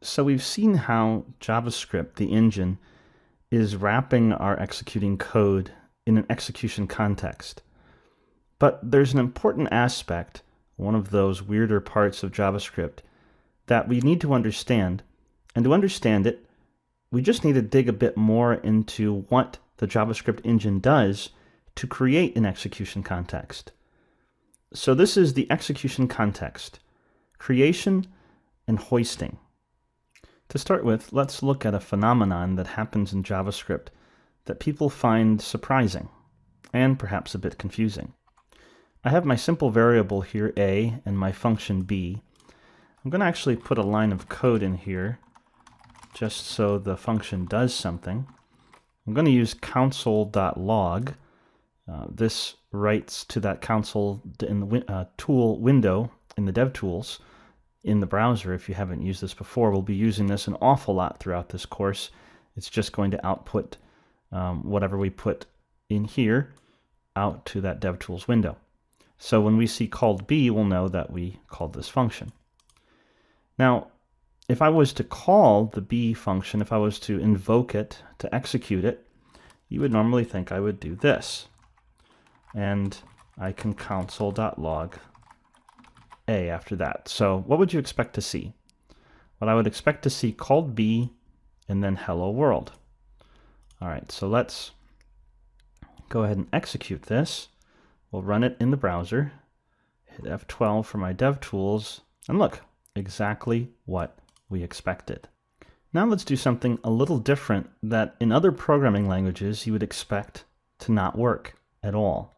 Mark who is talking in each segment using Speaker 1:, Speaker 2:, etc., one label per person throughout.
Speaker 1: So we've seen how JavaScript, the engine, is wrapping our executing code in an execution context. But there's an important aspect, one of those weirder parts of JavaScript, that we need to understand. And to understand it, we just need to dig a bit more into what the JavaScript engine does to create an execution context. So this is the execution context, creation and hoisting. To start with, let's look at a phenomenon that happens in JavaScript that people find surprising and perhaps a bit confusing. I have my simple variable here, a, and my function b. I'm going to actually put a line of code in here just so the function does something. I'm going to use console.log. This writes to that console in the tool window in the DevTools in the browser. If you haven't used this before, we'll be using this an awful lot throughout this course. It's just going to output whatever we put in here out to that DevTools window. So when we see called b, we'll know that we called this function. Now, if I was to call the b function, if I was to invoke it, to execute it, you would normally think I would do this. And I can console.log a after that. So what would you expect to see? Well, I would expect to see called b and then hello world. All right, so let's go ahead and execute this. We'll run it in the browser, hit F12 for my DevTools, and look, exactly what we expected. Now let's do something a little different that in other programming languages you would expect to not work at all.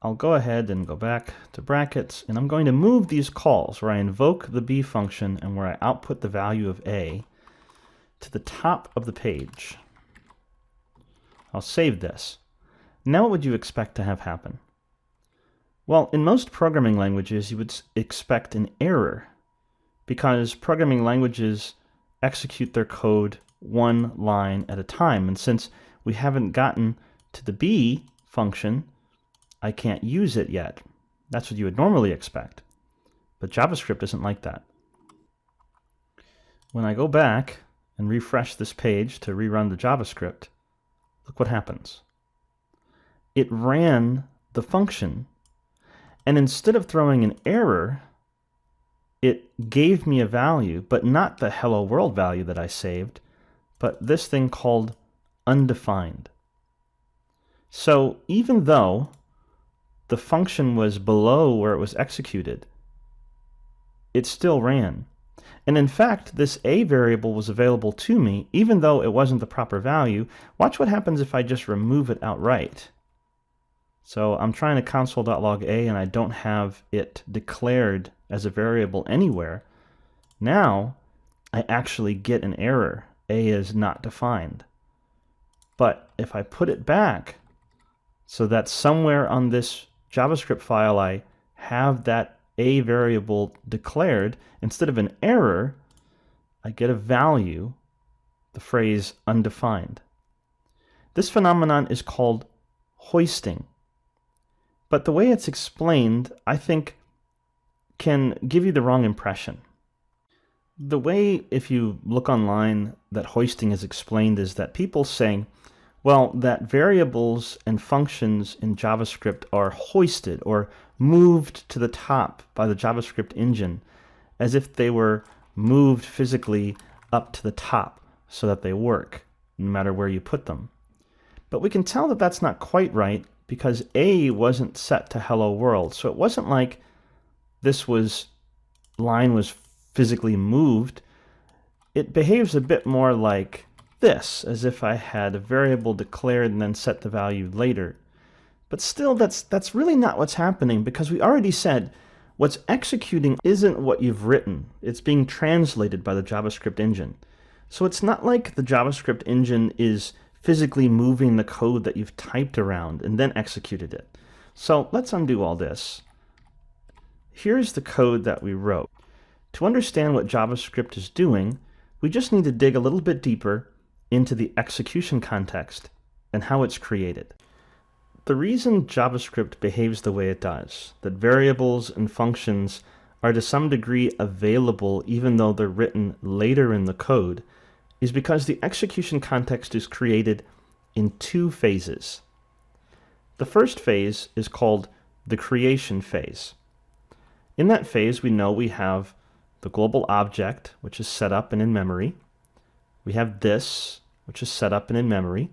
Speaker 1: I'll go ahead and go back to brackets, and I'm going to move these calls where I invoke the b function and where I output the value of a to the top of the page. I'll save this. Now what would you expect to have happen? Well, in most programming languages you would expect an error because programming languages execute their code one line at a time, and since we haven't gotten to the b function, I can't use it yet. That's what you would normally expect. But JavaScript isn't like that. When I go back and refresh this page to rerun the JavaScript, look what happens. It ran the function, and instead of throwing an error, it gave me a value, but not the hello world value that I saved, but this thing called undefined. So even though the function was below where it was executed, it still ran. And in fact, this a variable was available to me, even though it wasn't the proper value. Watch what happens if I just remove it outright. So I'm trying to console.log a, and I don't have it declared as a variable anywhere. Now, I actually get an error. A is not defined. But if I put it back so that somewhere on this JavaScript file I have that a variable declared, instead of an error, I get a value, the phrase undefined. This phenomenon is called hoisting. But the way it's explained, I think, can give you the wrong impression. The way, if you look online, that hoisting is explained is that people saying, well, that variables and functions in JavaScript are hoisted or moved to the top by the JavaScript engine as if they were moved physically up to the top so that they work, no matter where you put them. But we can tell that that's not quite right because a wasn't set to hello world. So it wasn't like this line was physically moved. It behaves a bit more like this, as if I had a variable declared and then set the value later. But still, that's really not what's happening, because we already said what's executing isn't what you've written. It's being translated by the JavaScript engine. So it's not like the JavaScript engine is physically moving the code that you've typed around and then executed it. So let's undo all this. Here's the code that we wrote. To understand what JavaScript is doing, we just need to dig a little bit deeper into the execution context and how it's created. The reason JavaScript behaves the way it does, that variables and functions are to some degree available even though they're written later in the code is because the execution context is created in two phases. The first phase is called the creation phase. In that phase, we know we have the global object, which is set up and in memory. We have this, which is set up and in memory.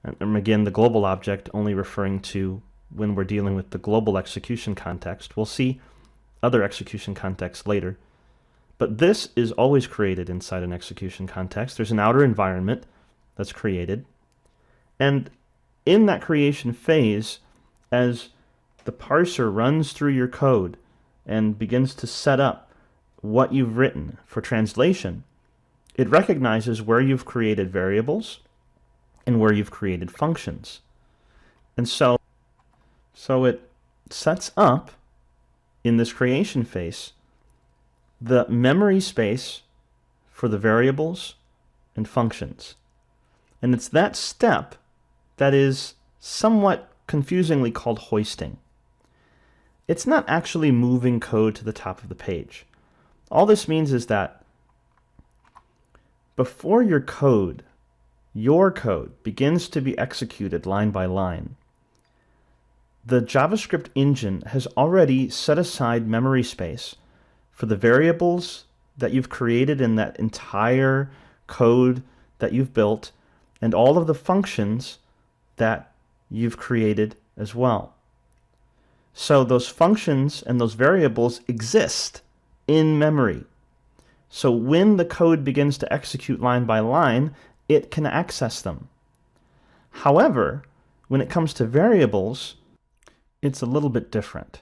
Speaker 1: And again, the global object only referring to when we're dealing with the global execution context. We'll see other execution contexts later. But this is always created inside an execution context. There's an outer environment that's created. And in that creation phase, as the parser runs through your code and begins to set up what you've written for translation, it recognizes where you've created variables and where you've created functions. And so it sets up, in this creation phase, the memory space for the variables and functions. And it's that step that is somewhat confusingly called hoisting. It's not actually moving code to the top of the page. All this means is that before your code begins to be executed line by line, the JavaScript engine has already set aside memory space for the variables that you've created in that entire code that you've built and all of the functions that you've created as well. So those functions and those variables exist in memory. So when the code begins to execute line by line, it can access them. However, when it comes to variables, it's a little bit different.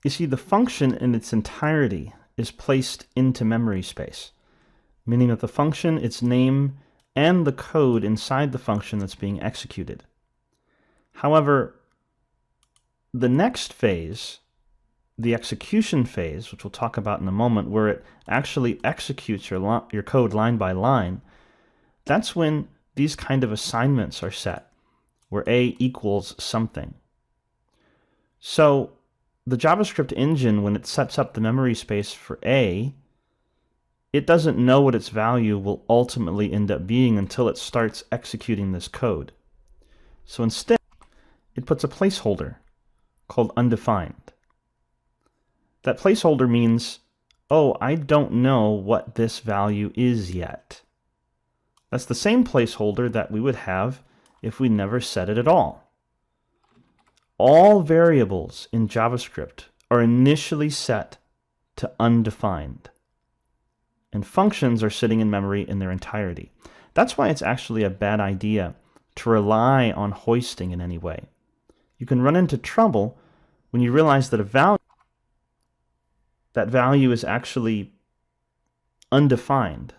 Speaker 1: You see, the function in its entirety is placed into memory space, meaning that the function, its name, and the code inside the function that's being executed. However, the next phase, the execution phase, which we'll talk about in a moment, where it actually executes your code line by line, that's when these kind of assignments are set, where A equals something. So the JavaScript engine, when it sets up the memory space for A, it doesn't know what its value will ultimately end up being until it starts executing this code. So instead, it puts a placeholder called undefined. That placeholder means, oh, I don't know what this value is yet. That's the same placeholder that we would have if we never set it at all. All variables in JavaScript are initially set to undefined, and functions are sitting in memory in their entirety. That's why it's actually a bad idea to rely on hoisting in any way. You can run into trouble when you realize that that value is actually undefined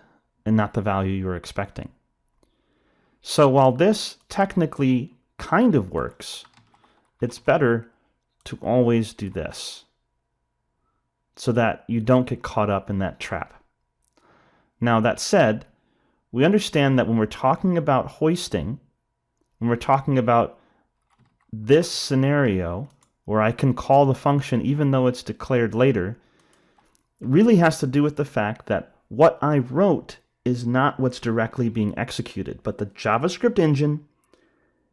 Speaker 1: and not the value you're expecting. So while this technically kind of works, it's better to always do this so that you don't get caught up in that trap. Now, that said, we understand that when we're talking about hoisting, when we're talking about this scenario where I can call the function even though it's declared later, it really has to do with the fact that what I wrote is not what's directly being executed, but the JavaScript engine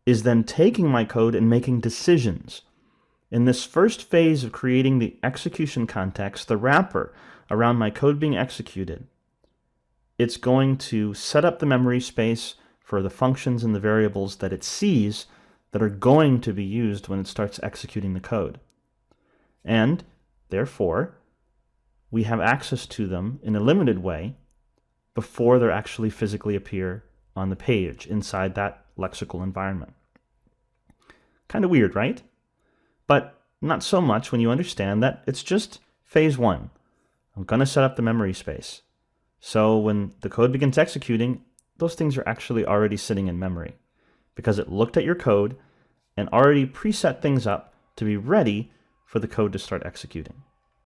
Speaker 1: is then taking my code and making decisions. In this first phase of creating the execution context, the wrapper around my code being executed, it's going to set up the memory space for the functions and the variables that it sees that are going to be used when it starts executing the code. And therefore, we have access to them in a limited way before they actually physically appear on the page inside that lexical environment. Kind of weird, right? But not so much when you understand that it's just phase one. I'm going to set up the memory space. So when the code begins executing, those things are actually already sitting in memory because it looked at your code and already preset things up to be ready for the code to start executing.